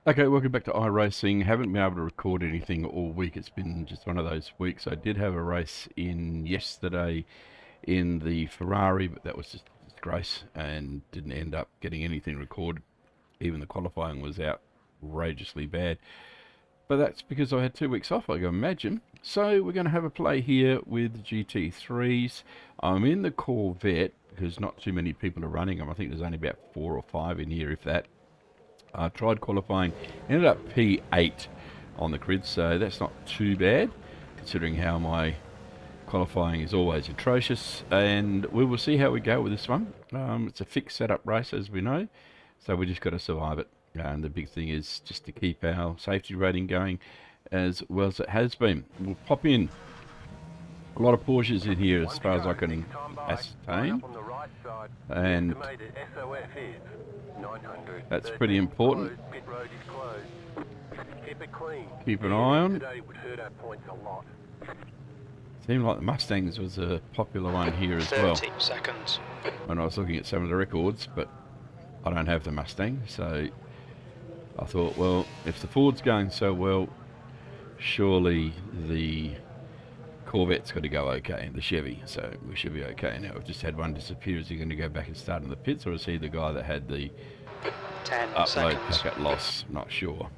Okay, welcome back to iRacing. Haven't been able to record anything all week. It's been just one of those weeks. I did have a race in yesterday in the Ferrari, but that was just a disgrace and didn't end up getting anything recorded. Even the qualifying was outrageously bad. But that's because I had 2 weeks off, I can imagine. So we're going to have a play here with GT3s. I'm in the Corvette because not too many people are running them. I think there's only about 4 or 5 in here, if that. I tried qualifying, ended up P8 on the grid, so that's not too bad, considering how my qualifying is always atrocious. And we will see how we go with this one. It's a fixed setup race, as we know, so we just got to survive it. And the big thing is just to keep our safety rating going as well as it has been. We'll pop in. A lot of Porsches in here as far as I can ascertain. And that's pretty important. Keep an eye on. Seemed like the Mustangs was a popular one here as well. 30 seconds. When I was looking at some of the records, but I don't have the Mustang, so I thought, well, if the Ford's going so well, surely the Corvette's got to go okay, the Chevy, so we should be okay. Now, we've just had one disappear. Is he going to go back and start in the pits, or is he the guy that had the 10 upload seconds. packet loss? Not sure.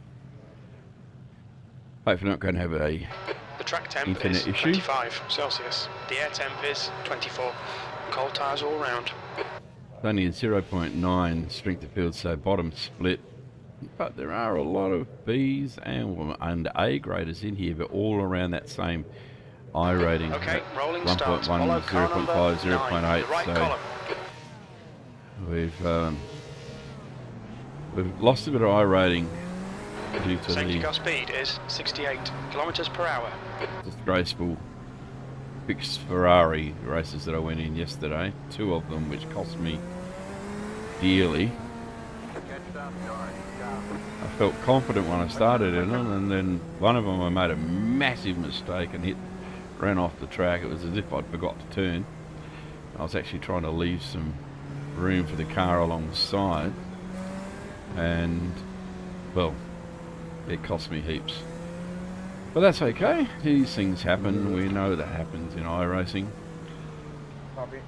Hopefully not going to have a The track temp internet is issue. 25 Celsius. The air temp is 24. Cold tyres all round. Only a 0.9 strength of field, so bottom split. But there are a lot of Bs and A graders in here, but all around that same I rating. Okay, rolling 1.1, start. Follow car 0.5, number 9, 0.8. right So column. we've lost a bit of I rating due to Safety the car speed is 68 kilometers per hour. disgraceful fixed Ferrari races that I went in yesterday. 2 of them, which cost me dearly. I felt confident when I started in them, and then one of them I made a massive mistake and ran off the track. It was as if I'd forgot to turn. I was actually trying to leave some room for the car alongside, and well, it cost me heaps. But that's okay. These things happen. We know that happens in iRacing. Copy.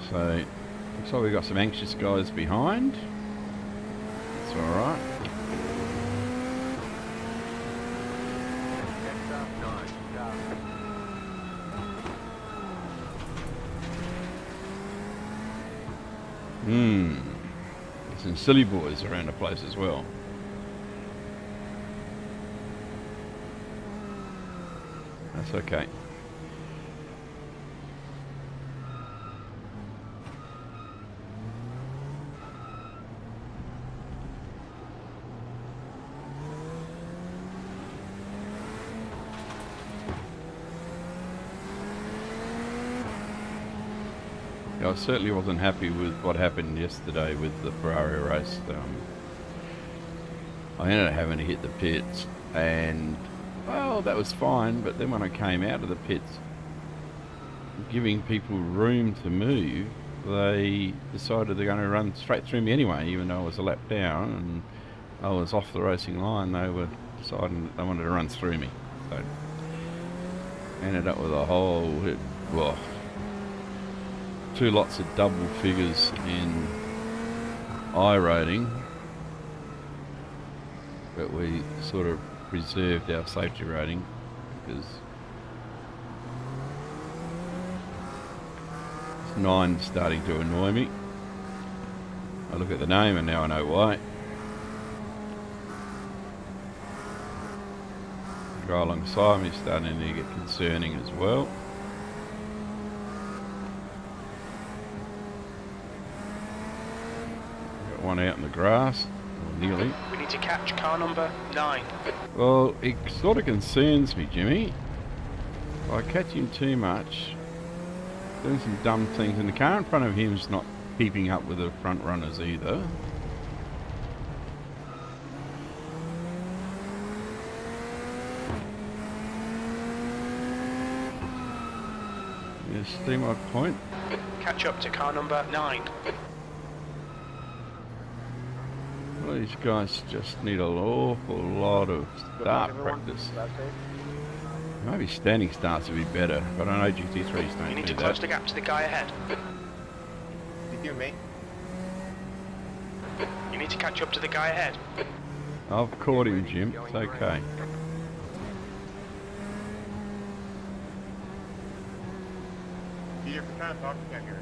So, looks like we've got some anxious guys behind. That's alright. There's some silly boys around the place as well. That's okay. Yeah, I certainly wasn't happy with what happened yesterday with the Ferrari race. I ended up having to hit the pits, and well, that was fine, but then when I came out of the pits, giving people room to move, they decided they're going to run straight through me anyway, even though I was a lap down and I was off the racing line. They were deciding that they wanted to run through me, so ended up with a whole, well, 2 lots of double figures in I rating, but we sort of preserved our safety rating because 9's starting to annoy me. I look at the name and now I know why. The guy alongside me is starting to get concerning as well. Got one out in the grass, or nearly. We need to catch car number 9. Well, it sort of concerns me, Jimmy. If I catch him too much, doing some dumb things, and the car in front of him's not keeping up with the front runners either. You see my point? catch up to car number 9. Well, these guys just need an awful lot of Good luck, start everyone. practice. That's it. Maybe standing starts would be better, but I know GT3s You don't need do to close that. the gap to the guy ahead. Did you, mate? You need to catch up to the guy ahead. I've caught him, Jim. It's okay. Peter, if you're trying to talk, you can't hear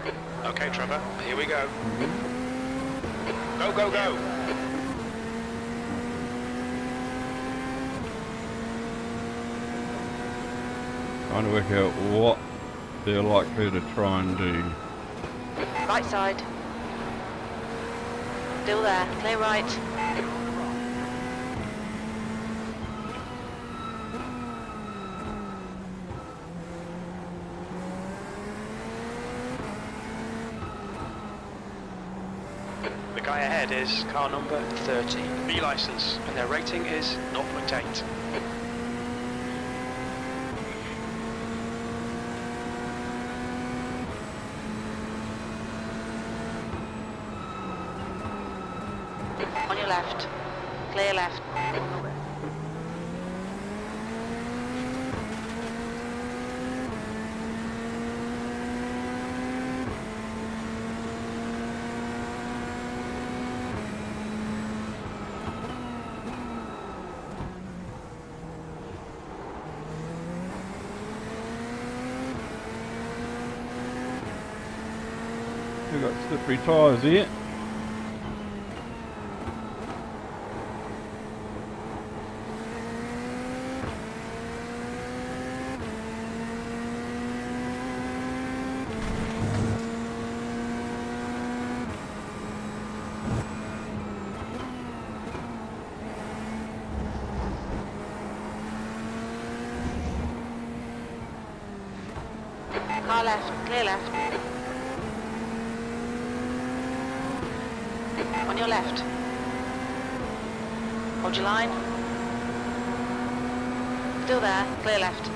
us. Okay, Trevor, here we go. Go, go, go! Trying to work out what they're likely to try and do. Right side. Still there. Clear right. The guy ahead is car number 30, B license, and their rating is 0.8. On your left. Clear left. We've got slippery tyres here. Car left. Clear left. On your left. Hold your line. Still there. Clear left.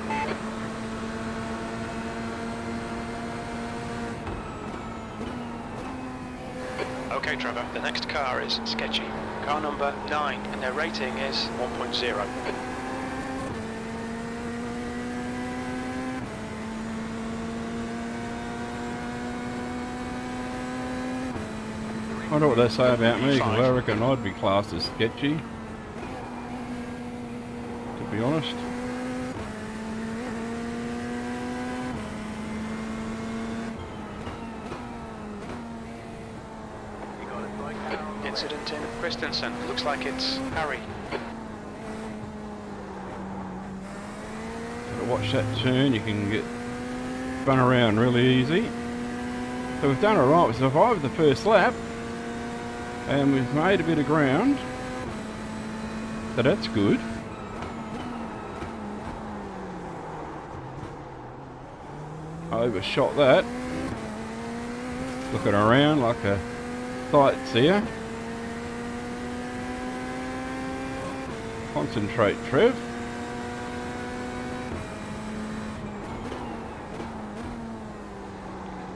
Okay, Trevor, the next car is sketchy. Car number 9, and their rating is 1.0. I wonder what they say about me, because I reckon I'd be classed as sketchy. To be honest. Incident in Christensen. Looks like it's Harry. Gotta watch that turn, you can get spun around really easy. So we've done alright, we survived the first lap. And we've made a bit of ground. So that's good. I overshot that. Looking around like a sightseer. Concentrate, Trev.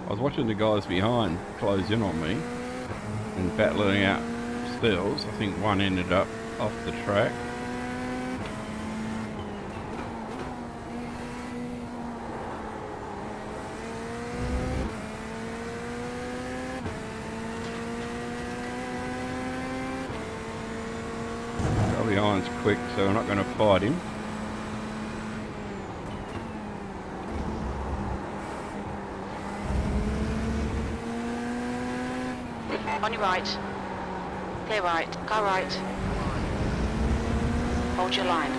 I was watching the guys behind close in on me and battling out spills. I think one ended up off the track. Guy behind's quick, so we're not going to fight him. On your right. Clear right. Car right. Hold your line.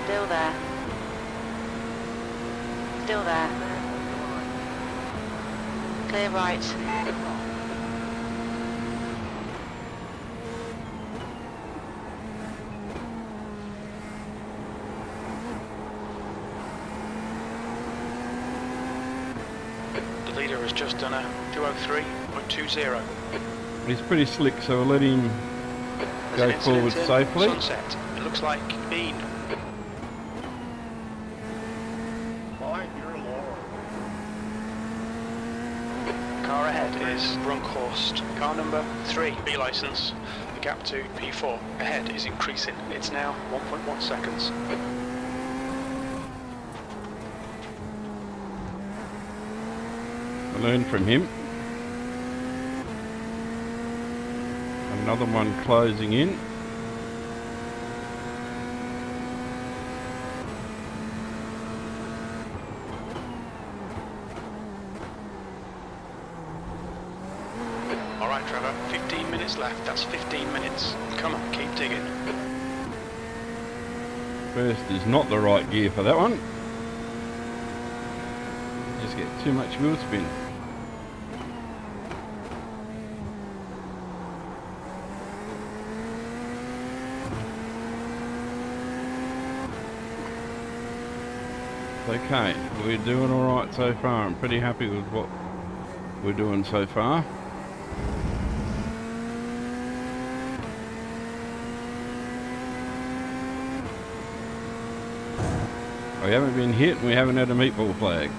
Still there. Still there. Clear right. The leader has just done a 203.20. He's pretty slick, so we'll let him There's go an incident forward in safely. Sunset. It looks like Bean. ahead is Brunkhorst. Car number 3, B licence. The gap to P4 ahead is increasing. It's now 1.1 seconds. I learned from him. Another one closing in. Alright Trevor, 15 minutes left, that's 15 minutes. Come on, keep digging. First is not the right gear for that one. Just get too much wheel spin. Okay, we're doing alright so far. I'm pretty happy with what we're doing so far. We haven't been hit and we haven't had a meatball flag.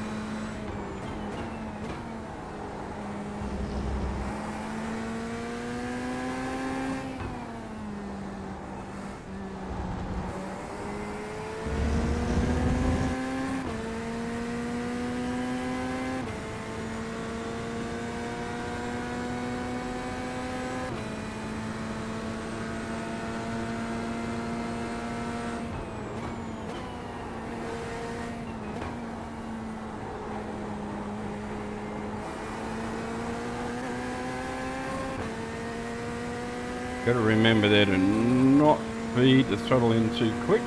Got to remember there to not feed the throttle in too quick.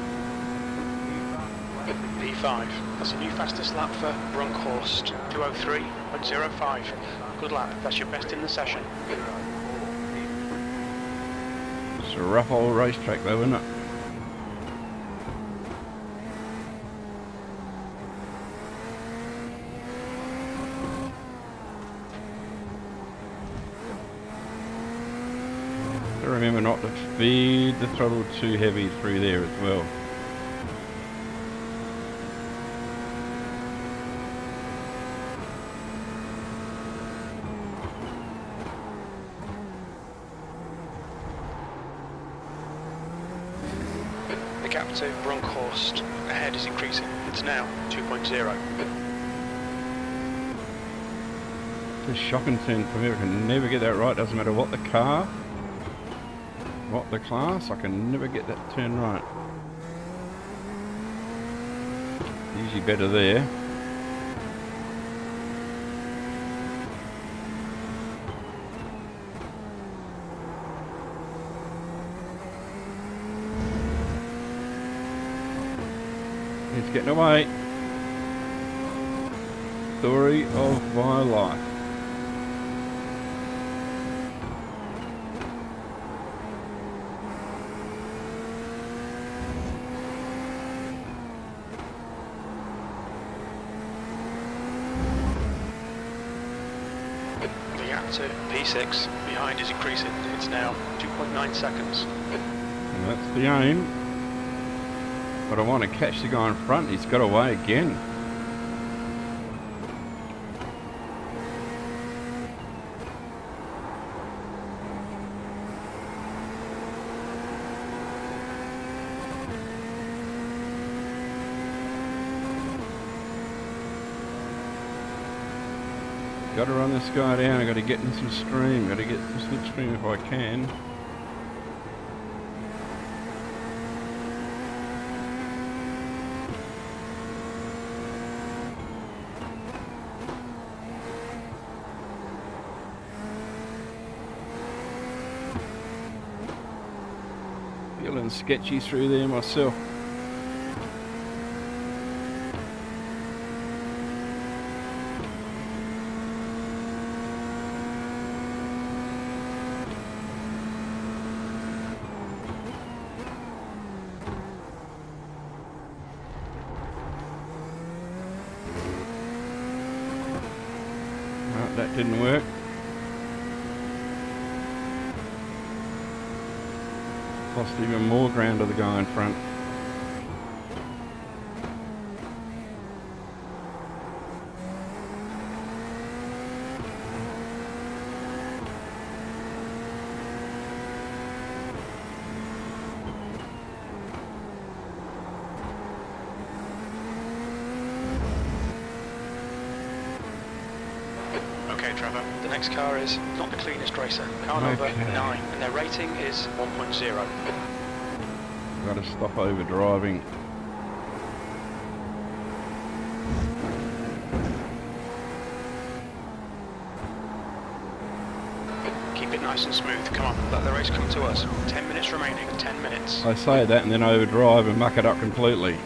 P5, that's a new fastest lap for Brunkhorst. 2:03.05. Good lap, that's your best in the session. It's a rough old racetrack though, isn't it? Remember not to feed the throttle too heavy through there as well. The gap to Brunkhorst ahead is increasing. It's now 2.0. It's a shocking turn for me. I can never get that right. Doesn't matter what the car, what the class, I can never get that turn right. Usually better there. It's getting away. Story of my life. To P6, behind is increasing, it's now 2.9 seconds. And that's the aim. But I want to catch the guy in front, he's got away again. Got to run this guy down, I've got to get in some stream, got to get some slipstream if I can. Feeling sketchy through there myself. That didn't work. Lost even more ground to the guy in front. Okay, Trevor. The next car is not the cleanest racer. Car number Okay. 9, and their rating is 1.0. Got to stop over driving. Keep it nice and smooth. Come on, let the race come to us. 10 minutes remaining. 10 minutes. I say that and then overdrive and muck it up completely.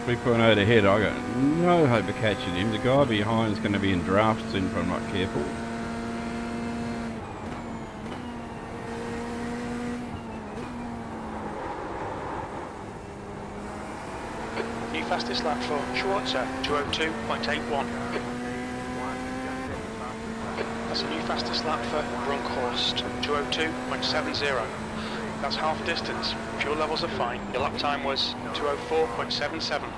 3.8 ahead, I got no hope of catching him. The guy behind is going to be in draft soon if I'm not careful. New fastest lap for Schwarzer, 202.81. That's a new fastest lap for Brunkhorst, 202.70. That's half distance. Fuel levels are fine. Your lap time was 204.77.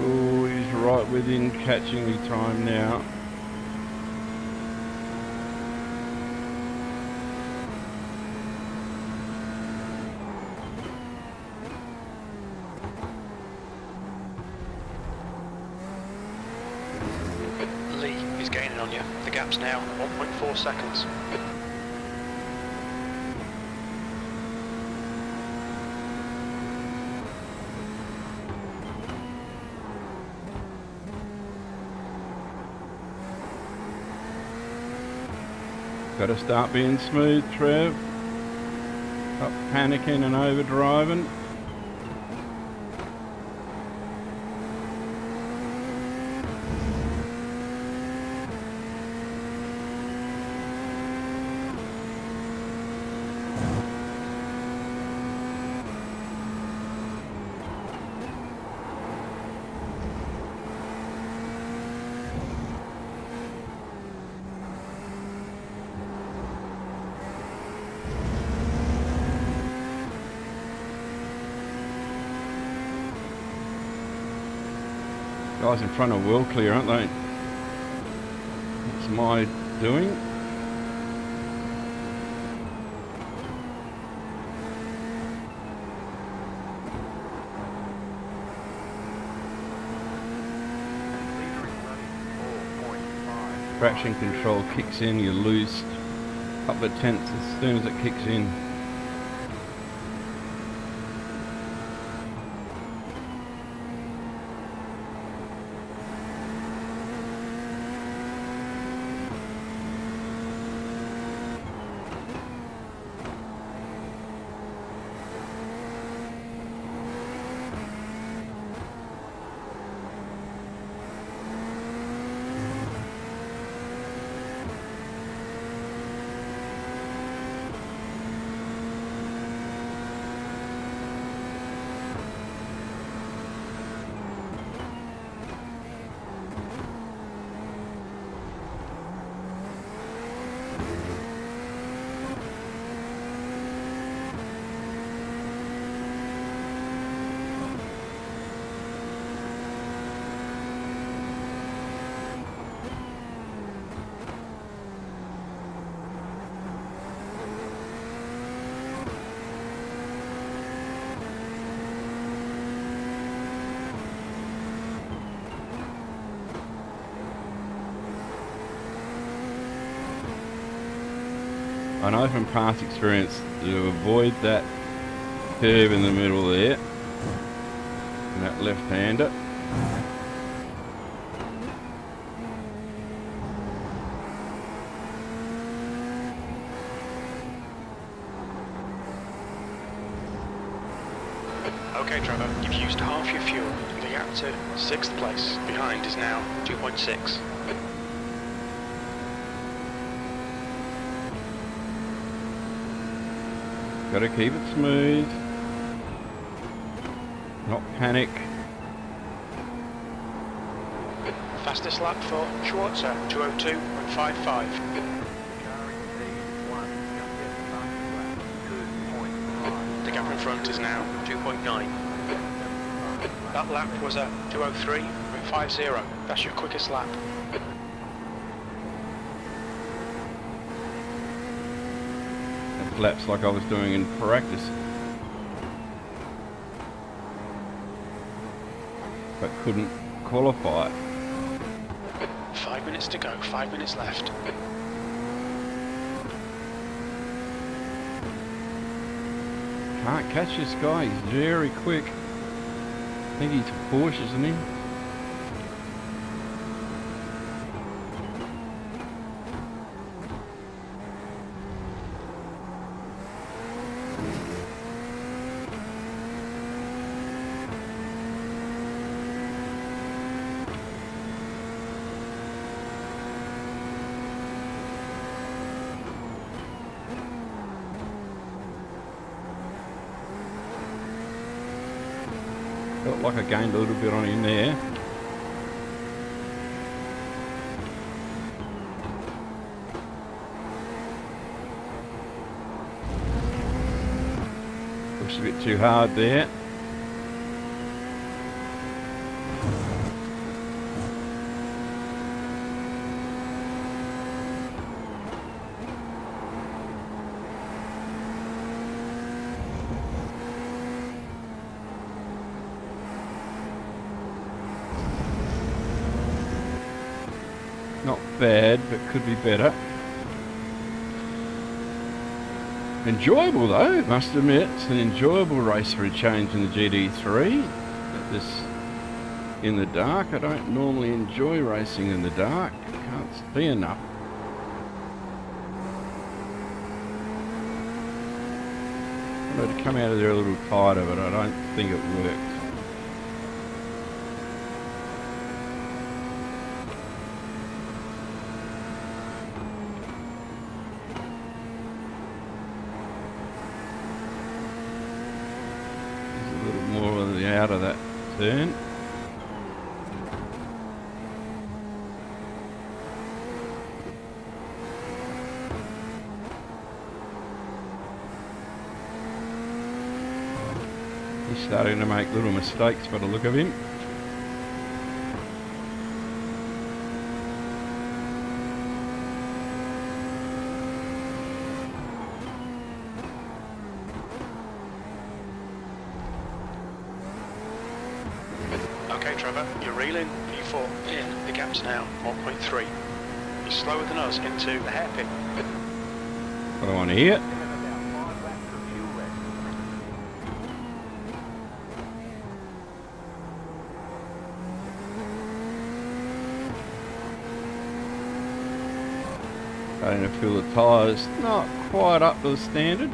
Oh, he's right within catching me time now. Lee is gaining on you. The gap's now 1.4 seconds. Got to start being smooth, Trev. Stop panicking and overdriving. Guys in front are well clear, aren't they? It's my doing. Traction control kicks in, you lose a couple of tenths as soon as it kicks in. I know from past experience to avoid that curve in the middle there, and that left-hander. Okay, Trevor, you've used half your fuel. The gap to 6th place. Behind is now 2.6. Got to keep it smooth, not panic. Fastest lap for Schwarzer, 202.55. The gap in front is now 2.9. That lap was a 2:03.50. That's your quickest lap. That laps like I was doing in practice. But couldn't qualify. 5 minutes to go, 5 minutes left. Can't catch this guy, he's very quick. I think he's a Porsche, isn't he? Felt like I gained a little bit on him there. Pushed a bit too hard there. Not bad, but could be better. Enjoyable though, must admit. It's an enjoyable race for a change in the GT3. But this in the dark, I don't normally enjoy racing in the dark. Can't see enough. I wanted to come out of there a little tighter, but I don't think it worked. Out of that turn. He's starting to make little mistakes by the look of him. Okay, Trevor, you're reeling. P4 in. The gap's now 1.3. You're slower than us into the hairpin. What I want to hear. Starting to feel the tyres not quite up to the standard.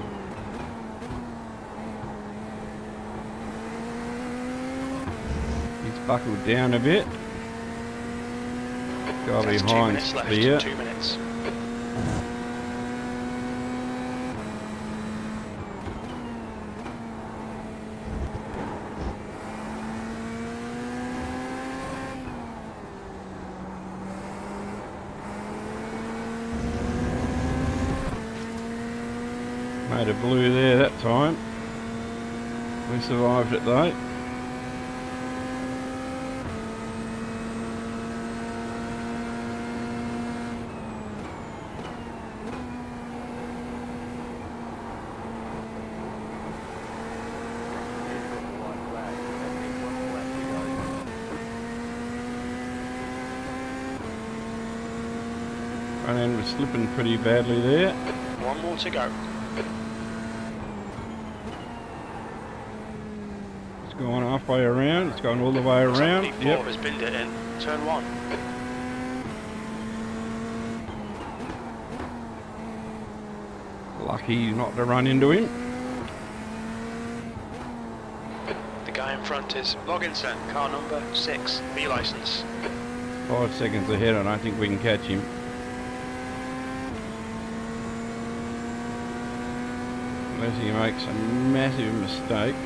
Buckled down a bit. Go That's behind 2 minutes left. here. 2 minutes. Made a blue there that time. We survived it though. Front end was slipping pretty badly there. One more to go. It's going halfway around. It's going all the way around. P4 Yep. has binned it in. Turn 1. Lucky not to run into him. The guy in front is Logginson, car number 6, B license. 5 seconds ahead. I don't think we can catch him. Unless he makes a massive mistake.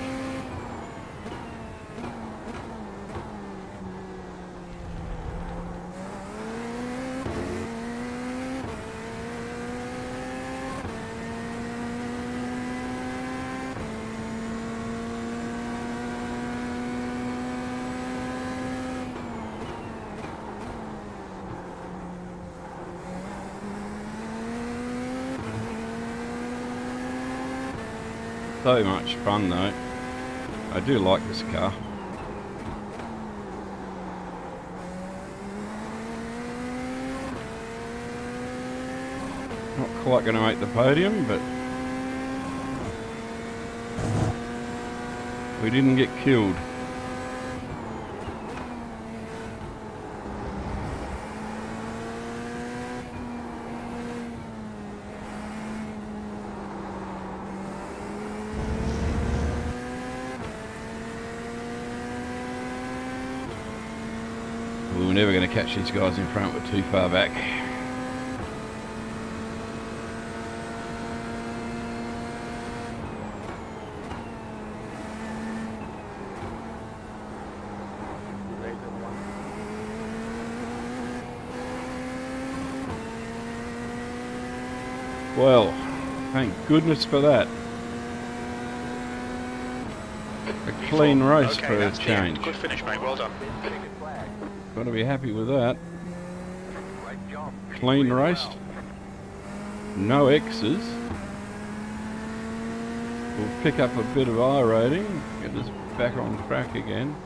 so much fun though. I do like this car. Not quite going to make the podium, but we didn't get killed. We were never going to catch these guys in front, we're too far back. Well, thank goodness for that. A clean race okay, for a that's the end. change. Good finish, mate. Well done. Got to be happy with that. Clean race. No X's. We'll pick up a bit of iRacing, get us back on track again.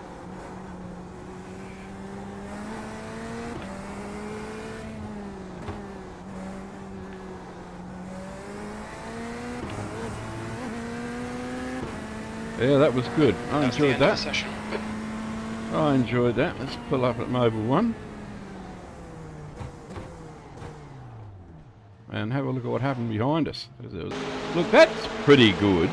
Yeah, that was good. I enjoyed that. I enjoyed that. Let's pull up at Mobile 1. And have a look at what happened behind us. Look, that's pretty good.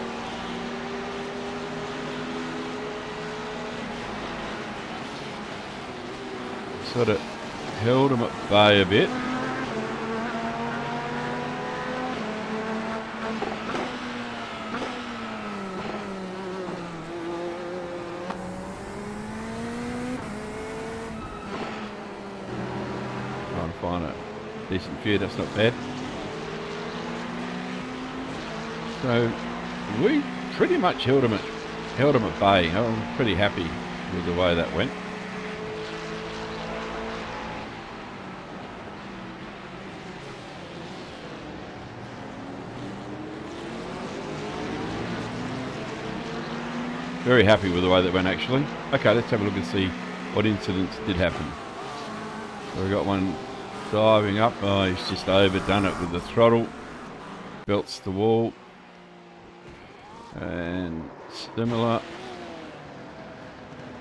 Sort of held them at bay a bit. Trying to find a decent view, that's not bad. So we pretty much held them at bay. I'm pretty happy with the way that went. Very happy with the way that went actually. Okay, let's have a look and see what incidents did happen. So we got one diving up. Oh, he's just overdone it with the throttle. Belts the wall. And similar.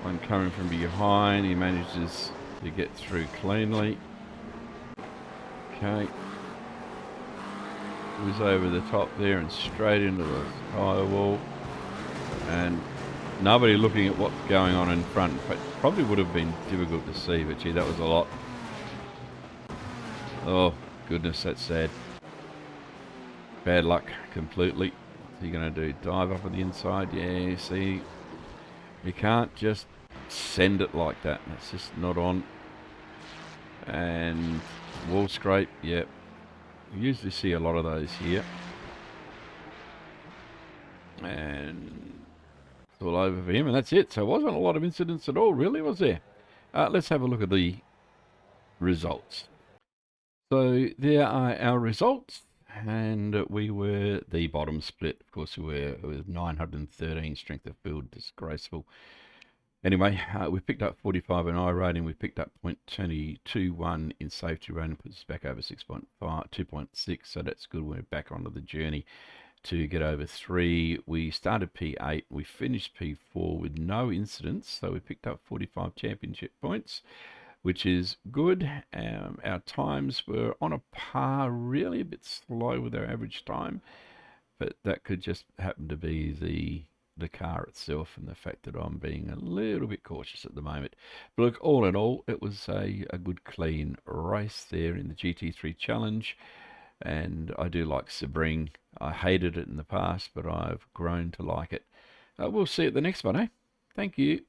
One coming from behind. He manages to get through cleanly. Okay. He was over the top there and straight into the tyre wall. And nobody looking at what's going on in front. But probably would have been difficult to see, but gee, that was a lot. Oh, goodness, that's sad. Bad luck completely. What's he going to do? Dive up on the inside? Yeah, see, you can't just send it like that. That's just not on. And wall scrape, yep. You usually see a lot of those here. And it's all over for him, and that's it. So it wasn't a lot of incidents at all, really, was there? Let's have a look at the results. So there are our results, and we were the bottom split. Of course, we were with 913 strength of field, disgraceful. Anyway, we picked up 45 in iRacing. We picked up 0.221 in safety rating, puts us back over 2.6. So that's good. We're back onto the journey to get over 3. We started P8. We finished P4 with no incidents. So we picked up 45 championship points, which is good. Our times were on a par, really a bit slow with our average time, but that could just happen to be the car itself and the fact that I'm being a little bit cautious at the moment. But look, all in all, it was a good clean race there in the GT3 Challenge, and I do like Sebring. I hated it in the past, but I've grown to like it. We'll see you at the next one, eh? Thank you.